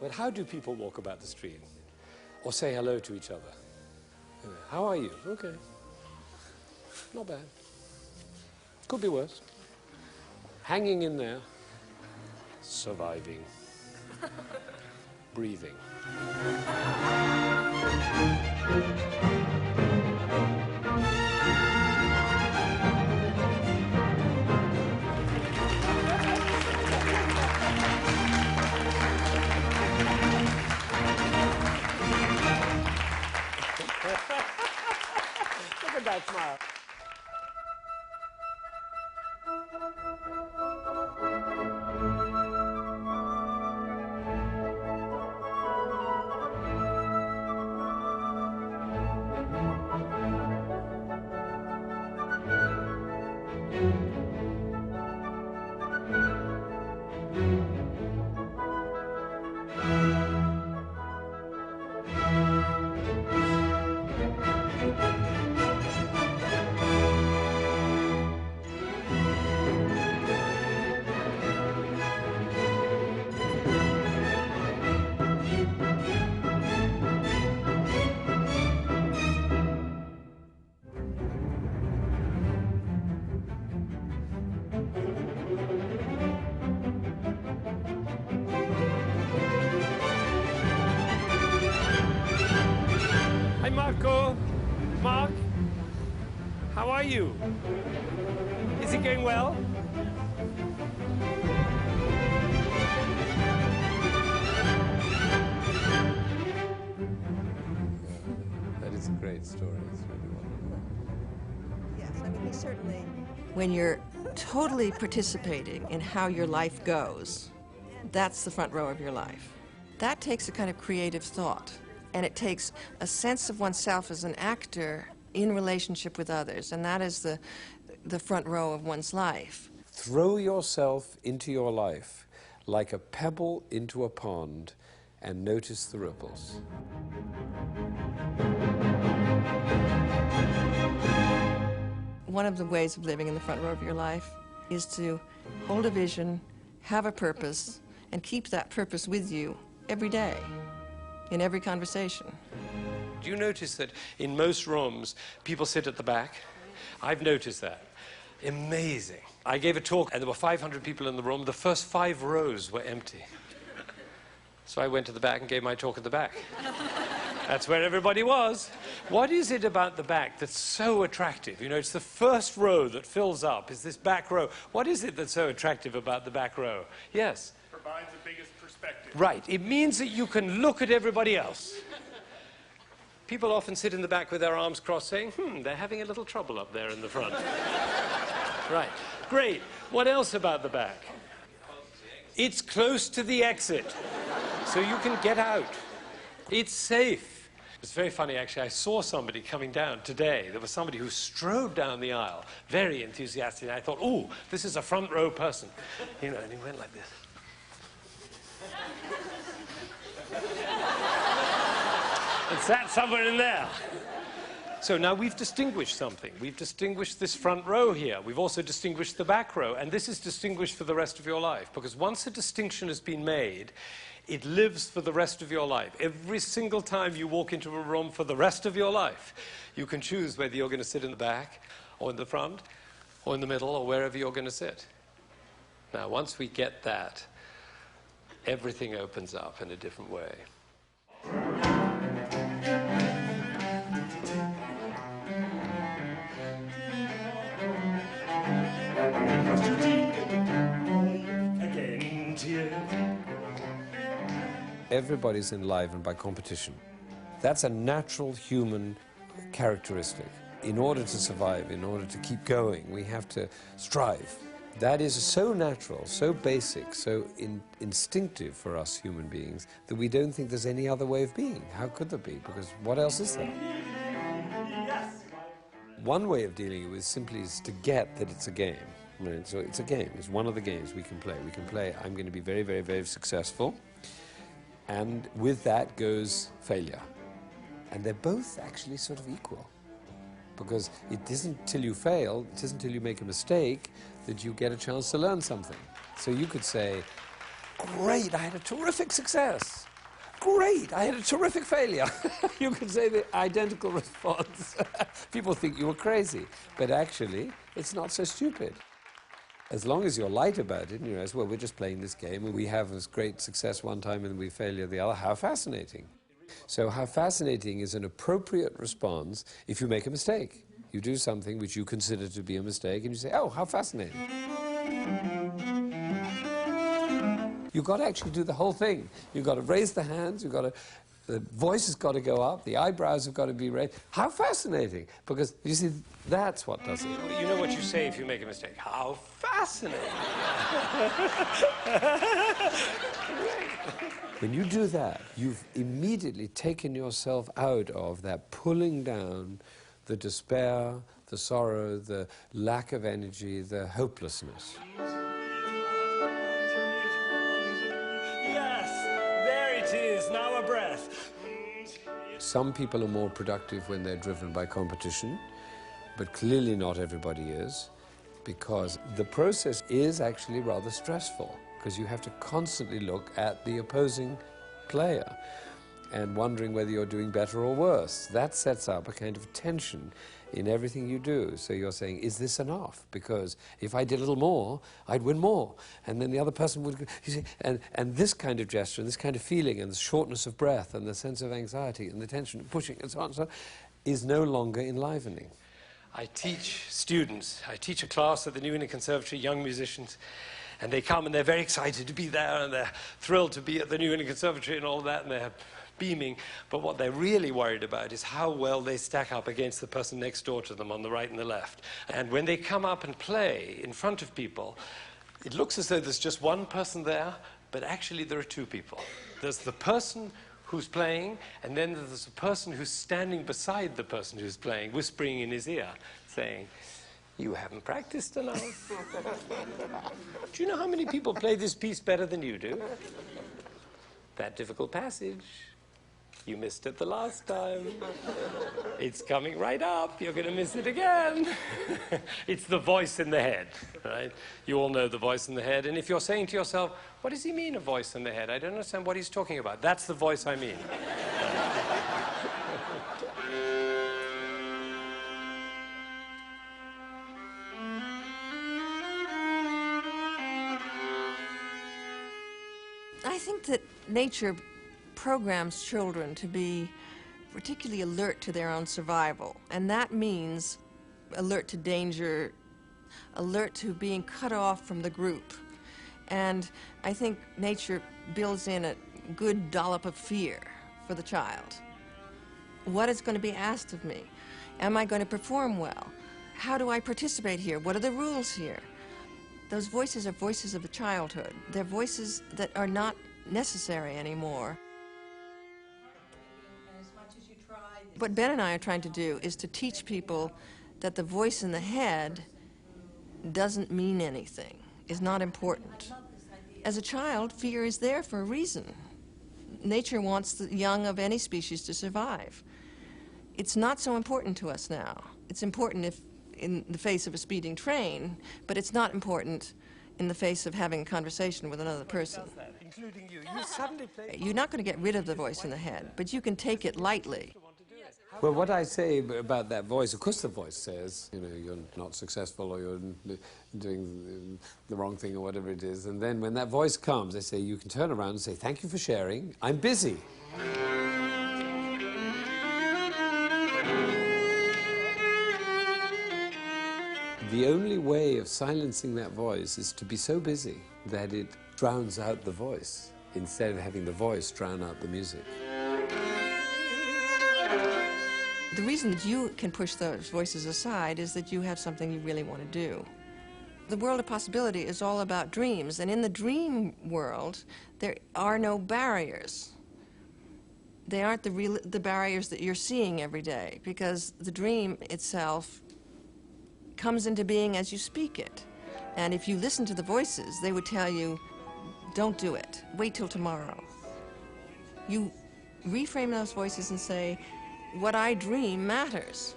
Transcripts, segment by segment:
But how do people walk about the street or say hello to each other? How are you? Okay. Not bad. Could be worse. Hanging in there. Surviving. Breathing. Look at that smile. Hi, Marco. Mark, how are you? Is it going well? That is a great story. It's really wonderful. Yes, I mean, he certainly... When you're totally participating in how your life goes, that's the front row of your life. That takes a kind of creative thought, and it takes a sense of oneself as an actor in relationship with others, and that is the front row of one's life. Throw yourself into your life like a pebble into a pond and notice the ripples. One of the ways of living in the front row of your life is to hold a vision, have a purpose, and keep that purpose with you every day, in every conversation. Do you notice that in most rooms, people sit at the back? I've noticed that. Amazing. I gave a talk, and there were 500 people in the room. The first 5 rows were empty. So I went to the back and gave my talk at the back. That's where everybody was. What is it about the back that's so attractive? You know, it's the first row that fills up, is this back row. What is it that's so attractive about the back row? Yes? Provides the biggest perspective. Right. It means that you can look at everybody else. People often sit in the back with their arms crossed saying, they're having a little trouble up there in the front. Right. Great. What else about the back? It's close to the exit, so you can get out. It's safe. It's very funny, actually. I saw somebody coming down today. There was somebody who strode down the aisle, very enthusiastic. And I thought, ooh, this is a front row person. You know, and he went like this. And sat somewhere in there. So now we've distinguished something. We've distinguished this front row here. We've also distinguished the back row. And this is distinguished for the rest of your life. Because once a distinction has been made, it lives for the rest of your life. Every single time you walk into a room for the rest of your life, you can choose whether you're going to sit in the back, or in the front, or in the middle, or wherever you're going to sit. Now, once we get that, everything opens up in a different way. Everybody's enlivened by competition. That's a natural human characteristic. in order to survive, in order to keep going, we have to strive. That is so natural, so basic, so instinctive for us human beings that we don't think there's any other way of being. How could there be? Because what else is there? Yes. One way of dealing with it simply is to get that it's a game. I mean, so it's a game. It's one of the games we can play. We can play, I'm going to be very, very, very successful. And with that goes failure. And they're both actually sort of equal. Because it isn't till you fail, it isn't till you make a mistake that you get a chance to learn something. So you could say, great, I had a terrific success. Great, I had a terrific failure. You could say the identical response. People think you were crazy. But actually, it's not so stupid. As long as you're light about it and you realize, well, we're just playing this game and we have this great success one time and we failure the other, how fascinating. So how fascinating is an appropriate response if you make a mistake. You do something which you consider to be a mistake and you say, oh, how fascinating. You've got to actually do the whole thing. You've got to raise the hands, you've got to, the voice has got to go up, the eyebrows have got to be raised. How fascinating! Because, you see, that's what does it. You know what you say if you make a mistake. How fascinating! When you do that, you've immediately taken yourself out of that pulling down, the despair, the sorrow, the lack of energy, the hopelessness. Now a breath. Some people are more productive when they're driven by competition, but clearly not everybody is, because the process is actually rather stressful, because you have to constantly look at the opposing player and wondering whether you're doing better or worse. That sets up a kind of tension in everything you do. So you're saying, is this enough? Because if I did a little more, I'd win more. And then the other person would, you see, and this kind of gesture, and this kind of feeling, and the shortness of breath, and the sense of anxiety, and the tension, and pushing, and so on, is no longer enlivening. I teach students, I teach a class at the New England Conservatory, young musicians, and they come and they're very excited to be there, and they're thrilled to be at the New England Conservatory and all that, and they're beaming, but what they're really worried about is how well they stack up against the person next door to them on the right and the left. And when they come up and play in front of people, it looks as though there's just one person there, but actually there are two people. There's the person who's playing, and then there's a person who's standing beside the person who's playing, whispering in his ear, saying, you haven't practiced enough. Do you know how many people play this piece better than you do? That difficult passage. You missed it the last time. It's coming right up. You're going to miss it again. It's the voice in the head, right? You all know the voice in the head. And if you're saying to yourself, what does he mean, a voice in the head? I don't understand what he's talking about. That's the voice I mean. I think that nature programs children to be particularly alert to their own survival, and that means alert to danger, alert to being cut off from the group. And I think nature builds in a good dollop of fear for the child. What is going to be asked of me? Am I going to perform well? How do I participate here? What are the rules here? Those voices are voices of the childhood. They're voices that are not necessary anymore. What Ben and I are trying to do is to teach people that the voice in the head doesn't mean anything, is not important. As a child, fear is there for a reason. Nature wants the young of any species to survive. It's not so important to us now. It's important if in the face of a speeding train, but it's not important in the face of having a conversation with another person. Including you. You suddenly play. You're not going to get rid of the voice in the head, but you can take it lightly. Well, what I say about that voice, of course the voice says, you know, you're not successful or you're doing the wrong thing or whatever it is. And then when that voice comes, they say, you can turn around and say, thank you for sharing, I'm busy. The only way of silencing that voice is to be so busy that it drowns out the voice, instead of having the voice drown out the music. The reason that you can push those voices aside is that you have something you really want to do. The world of possibility is all about dreams, and in the dream world, there are no barriers. They aren't the barriers that you're seeing every day, because the dream itself comes into being as you speak it. And if you listen to the voices, they would tell you, don't do it, wait till tomorrow. You reframe those voices and say, what I dream matters.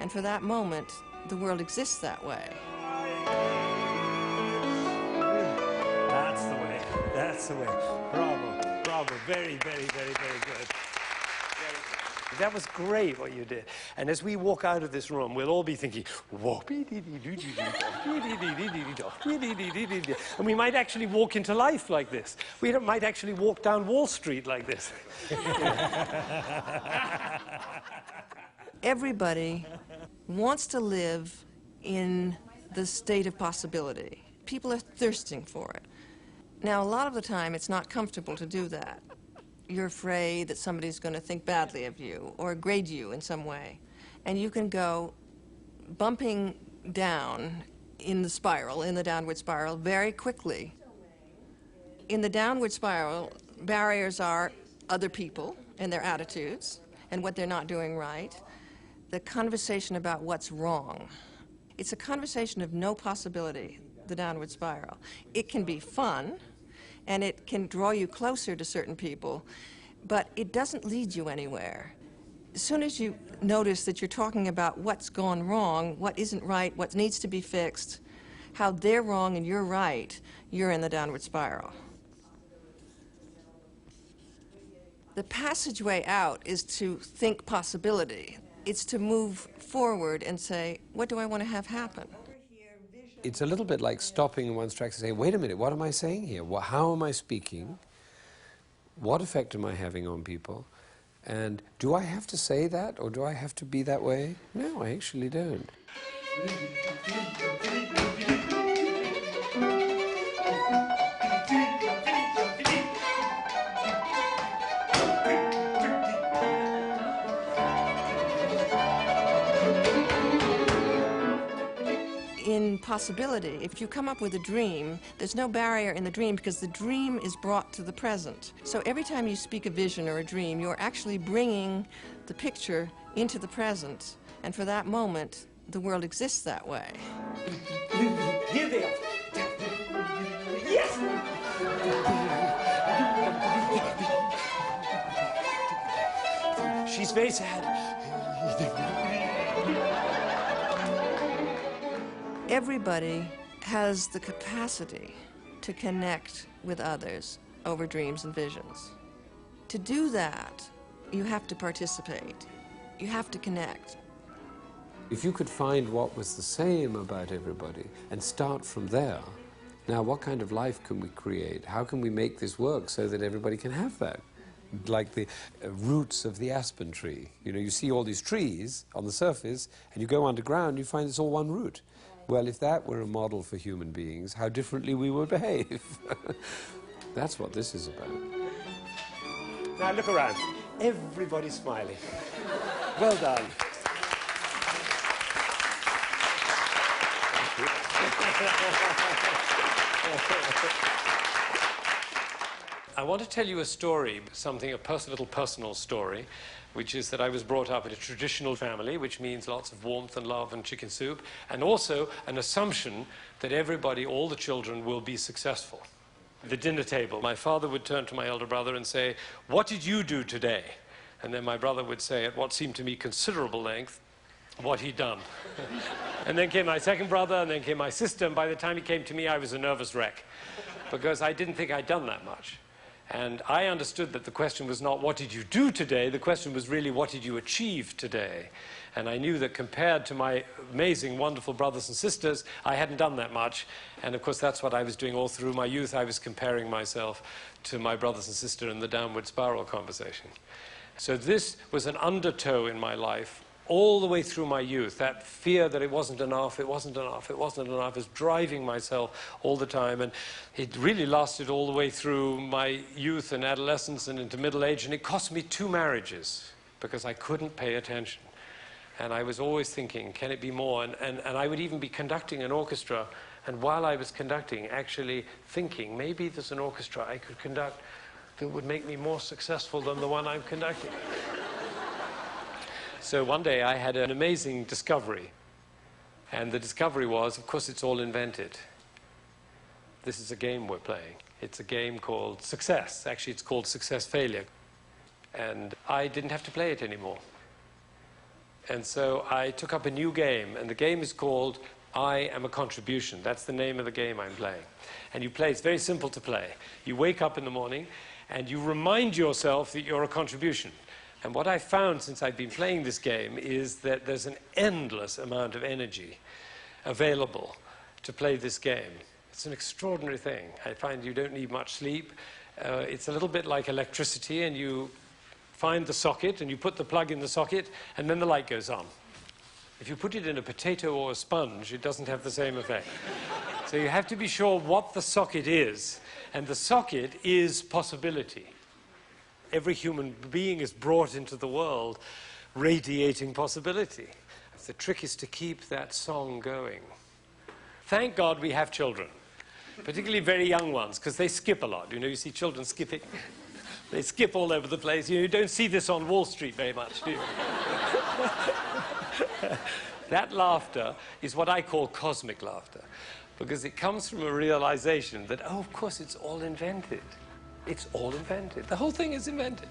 And for that moment, the world exists that way. That's the way. That's the way. Bravo. Bravo. Very, very, very, very good. That was great what you did. And as we walk out of this room, we'll all be thinking, whoa, and we might actually walk into life like this. We might actually walk down Wall Street like this. Everybody wants to live in the state of possibility. People are thirsting for it. Now, a lot of the time, it's not comfortable to do that. You're afraid that somebody's going to think badly of you or grade you in some way. And you can go bumping down in the spiral, in the downward spiral, very quickly. In the downward spiral, barriers are other people and their attitudes and what they're not doing right. The conversation about what's wrong. It's a conversation of no possibility, the downward spiral. It can be fun, and it can draw you closer to certain people, but it doesn't lead you anywhere. As soon as you notice that you're talking about what's gone wrong, what isn't right, what needs to be fixed, how they're wrong and you're right, you're in the downward spiral. The passageway out is to think possibility. It's to move forward and say, what do I want to have happen? It's a little bit like stopping in one's tracks and saying, wait a minute, what am I saying here? How am I speaking? What effect am I having on people? And do I have to say that, or do I have to be that way? No, I actually don't. In possibility, if you come up with a dream, there's no barrier in the dream because the dream is brought to the present. So every time you speak a vision or a dream, you're actually bringing the picture into the present. And for that moment, the world exists that way. Here they are. Yes! She's very sad. Everybody has the capacity to connect with others over dreams and visions. To do that, you have to participate. You have to connect. If you could find what was the same about everybody and start from there, now what kind of life can we create? How can we make this work so that everybody can have that? Like the roots of the aspen tree. You know, you see all these trees on the surface, and you go underground, you find it's all one root. Well, if that were a model for human beings, how differently we would behave. That's what this is about. Now look around. Everybody's smiling. Well done. I want to tell you a story, a little personal story, which is that I was brought up in a traditional family, which means lots of warmth and love and chicken soup, and also an assumption that everybody, all the children, will be successful. At the dinner table, my father would turn to my elder brother and say, "What did you do today?" And then my brother would say, at what seemed to me considerable length, what he'd done. And then came my second brother, and then came my sister, and by the time he came to me, I was a nervous wreck, because I didn't think I'd done that much. And I understood that the question was not, what did you do today? The question was really, what did you achieve today? And I knew that compared to my amazing, wonderful brothers and sisters, I hadn't done that much. And of course, that's what I was doing all through my youth. I was comparing myself to my brothers and sisters in the downward spiral conversation. So this was an undertow in my life all the way through my youth. That fear that it wasn't enough, it wasn't enough, it wasn't enough was driving myself all the time. And it really lasted all the way through my youth and adolescence and into middle age. And it cost me 2 marriages because I couldn't pay attention. And I was always thinking, can it be more? And I would even be conducting an orchestra, and while I was conducting, actually thinking, maybe there's an orchestra I could conduct that would make me more successful than the one I'm conducting. So one day I had an amazing discovery. And the discovery was, of course, it's all invented. This is a game we're playing. It's a game called Success. Actually, it's called Success Failure. And I didn't have to play it anymore. And so I took up a new game, and the game is called I Am a Contribution. That's the name of the game I'm playing. And you play, it's very simple to play. You wake up in the morning, and you remind yourself that you're a contribution. And what I've found since I've been playing this game is that there's an endless amount of energy available to play this game. It's an extraordinary thing. I find you don't need much sleep. It's a little bit like electricity, and you find the socket, and you put the plug in the socket, and then the light goes on. If you put it in a potato or a sponge, it doesn't have the same effect. So you have to be sure what the socket is, and the socket is possibility. Every human being is brought into the world radiating possibility. The trick is to keep that song going. Thank God we have children, particularly very young ones, because they skip a lot. You know, you see children skipping. They skip all over the place. You don't see this on Wall Street very much, do you? That laughter is what I call cosmic laughter, because it comes from a realization that, oh, of course, it's all invented. It's all invented. The whole thing is invented.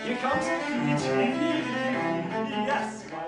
Here comes. Yes, my